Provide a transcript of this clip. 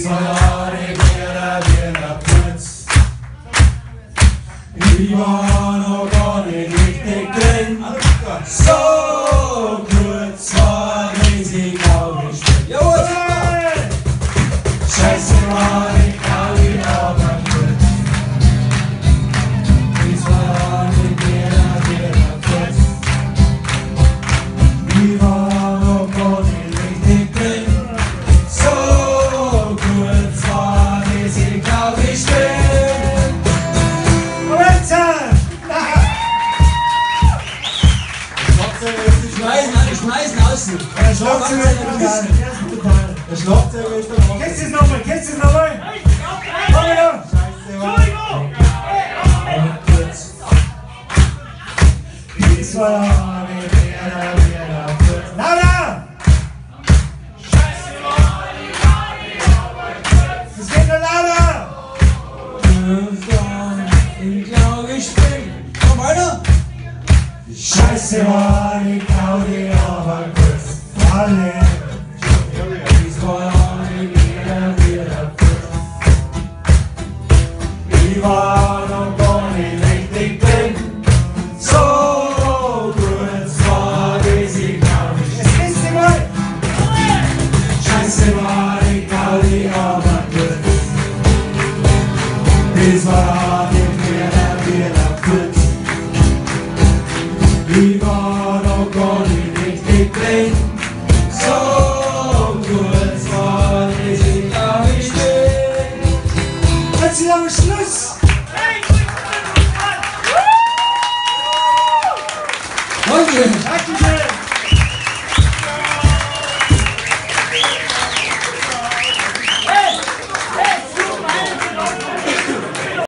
2 Jahre wäre wieder kurz. Ich war noch gar nicht richtig drin. So kurz war riesig aufgestellt. Jawohl! Scheiße war ich auch wieder kaputt. Die 2 Jahre wäre wieder kurz. Ich war noch gar nicht richtig drin. So kurz war riesig aufgestellt. Schmeißen außen! Der Schlagzeuger ist da drauf. Kennst du es nochmal? Kennst du es nochmal? Komm her! Scheiße, Die 2 Jahre.